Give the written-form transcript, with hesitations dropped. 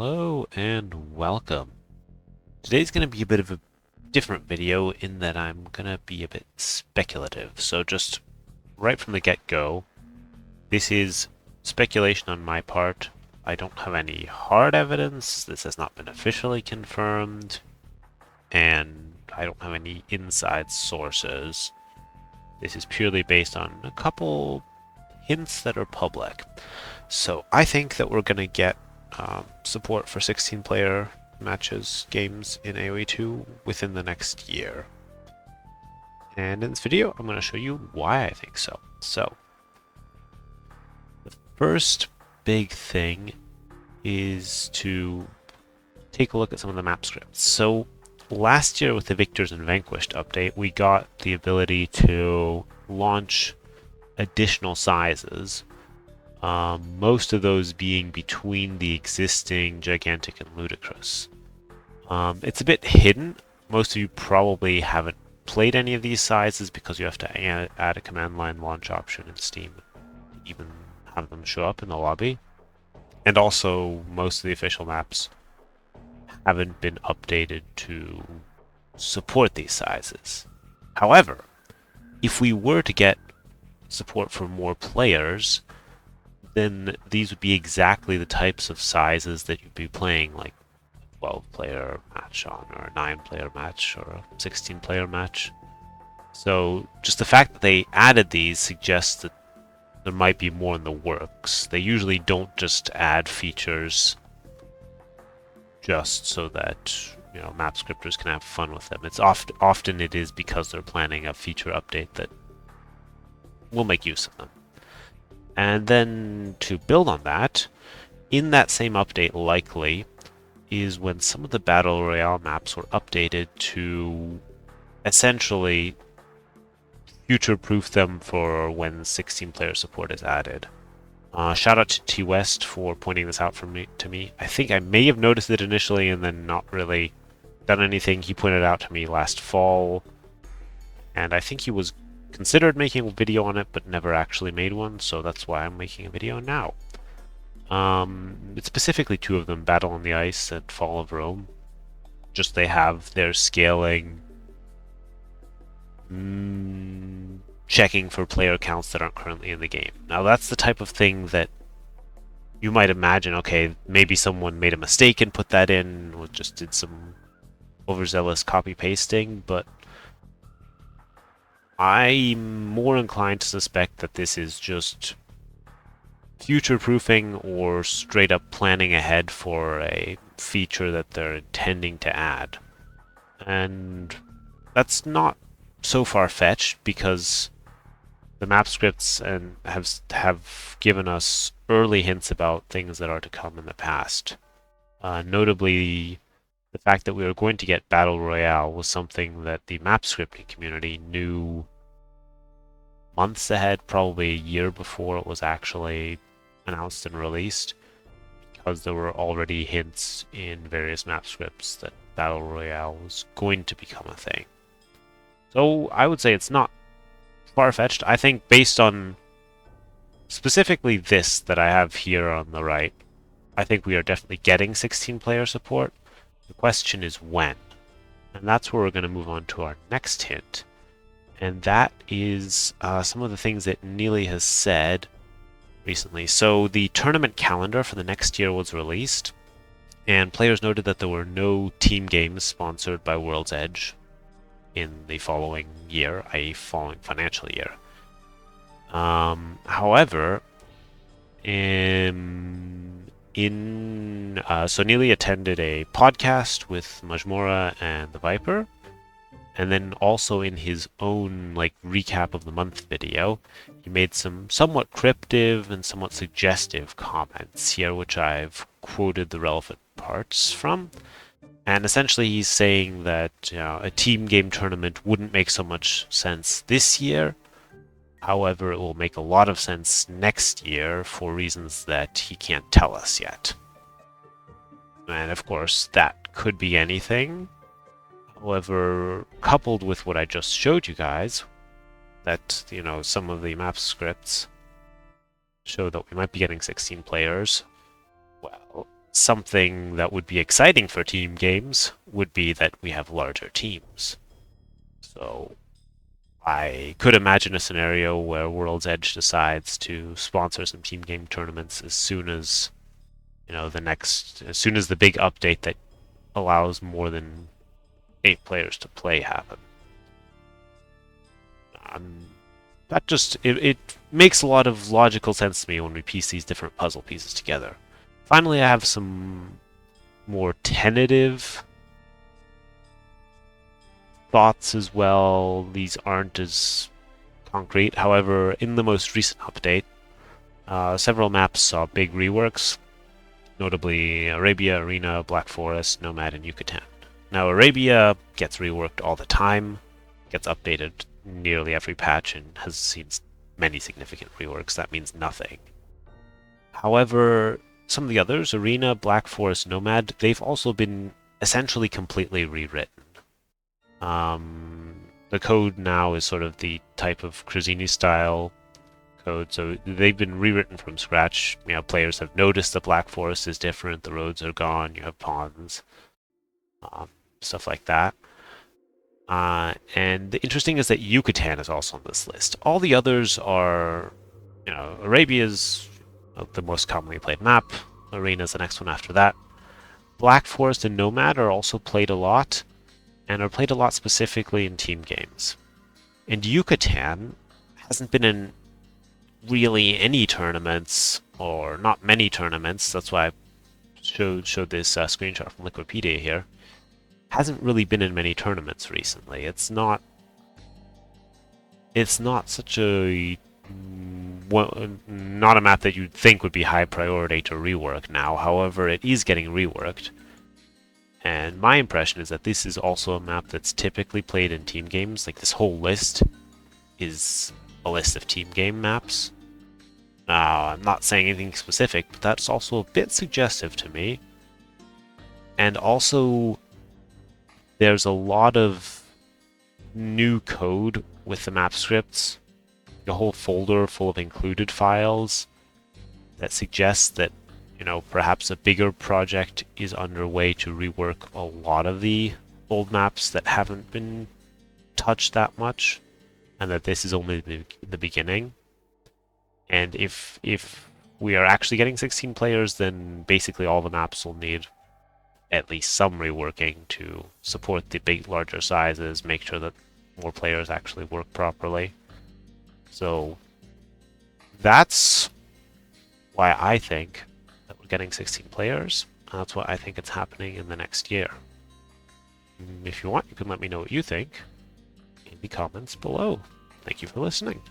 Hello and welcome. Today's going to be a bit of a different video in that I'm going to be a bit speculative. So just right from the get-go, this is speculation on my part. I don't have any hard evidence. This has not been officially confirmed. And I don't have any inside sources. This is purely based on a couple hints that are public. So I think that we're going to get support for 16-player matches games in AoE2 within the next year. And in this video, I'm going to show you why I think so. So, the first big thing is to take a look at some of the map scripts. So, last year with the Victors and Vanquished update, we got the ability to launch additional sizes. Most of those being between the existing Gigantic and Ludicrous. It's a bit hidden. Most of you probably haven't played any of these sizes because you have to add a command line launch option in Steam to even have them show up in the lobby. And also, most of the official maps haven't been updated to support these sizes. However, if we were to get support for more players, then these would be exactly the types of sizes that you'd be playing, like a 12-player match on, or a 9-player match, or a 16-player match. So just the fact that they added these suggests that there might be more in the works. They usually don't just add features just so that map scripters can have fun with them. It's often it is because they're planning a feature update that will make use of them. And then to build on that, in that same update likely is when some of the Battle Royale maps were updated to essentially future-proof them for when 16-player support is added. Shout out to T West for pointing this out to me. I think I may have noticed it initially and then not really done anything. He pointed it out to me last fall, and I think he was considered making a video on it, but never actually made one, so that's why I'm making a video now. It's specifically two of them, Battle on the Ice and Fall of Rome. Just they have their scaling, checking for player counts that aren't currently in the game. Now that's the type of thing that you might imagine, okay, maybe someone made a mistake and put that in, or just did some overzealous copy-pasting, but I'm more inclined to suspect that this is just future-proofing or straight up planning ahead for a feature that they're intending to add. And that's not so far-fetched because the map scripts have given us early hints about things that are to come in the past. Notably, the fact that we were going to get Battle Royale was something that the map scripting community knew months ahead, probably a year before it was actually announced and released, because there were already hints in various map scripts that Battle Royale was going to become a thing. So I would say it's not far-fetched. I think based on specifically this that I have here on the right, I think we are definitely getting 16-player support. The question is when. And that's where we're going to move on to our next hint. And that is some of the things that Neely has said recently. So the tournament calendar for the next year was released, and players noted that there were no team games sponsored by World's Edge in the following year, i.e. following financial year. However, so Neely attended a podcast with Majmora and the Viper, and then also in his own recap of the month video, he made some somewhat cryptic and somewhat suggestive comments here, which I've quoted the relevant parts from. And essentially he's saying that a team game tournament wouldn't make so much sense this year. However, it will make a lot of sense next year for reasons that he can't tell us yet. And of course, that could be anything. However, coupled with what I just showed you guys, that, some of the map scripts show that we might be getting 16 players, well, something that would be exciting for team games would be that we have larger teams. So I could imagine a scenario where World's Edge decides to sponsor some team game tournaments as soon as as soon as the big update that allows more than 8 players to play happen. That just it makes a lot of logical sense to me when we piece these different puzzle pieces together. Finally, I have some more tentative thoughts as well. These aren't as concrete. However, in the most recent update, several maps saw big reworks, notably Arabia, Arena, Black Forest, Nomad, and Yucatan. Now, Arabia gets reworked all the time, gets updated nearly every patch, and has seen many significant reworks. That means nothing. However, some of the others, Arena, Black Forest, Nomad, they've also been essentially completely rewritten. The code now is sort of the type of Cruzzini style code, so they've been rewritten from scratch. Players have noticed the Black Forest is different, the roads are gone, you have ponds, stuff like that. And the interesting is that Yucatan is also on this list. All the others are, Arabia's the most commonly played map. Arena's the next one after that. Black Forest and Nomad are also played a lot, and are played a lot specifically in team games. And Yucatan hasn't been in really any tournaments, or not many tournaments. That's why I showed this screenshot from Liquipedia here. Hasn't really been in many tournaments recently. It's not such a not a map that you'd think would be high priority to rework now. However, it is getting reworked. And my impression is that this is also a map that's typically played in team games. Like, this whole list is a list of team game maps. Now, I'm not saying anything specific, but that's also a bit suggestive to me. And also, there's a lot of new code with the map scripts. A whole folder full of included files that suggests that perhaps a bigger project is underway to rework a lot of the old maps that haven't been touched that much, and that this is only the beginning. And if we are actually getting 16 players, then basically all the maps will need at least some reworking to support the larger sizes, make sure that more players actually work properly. So that's why I think that we're getting 16 players. That's why I think it's happening in the next year. If you want, you can let me know what you think in the comments below. Thank you for listening.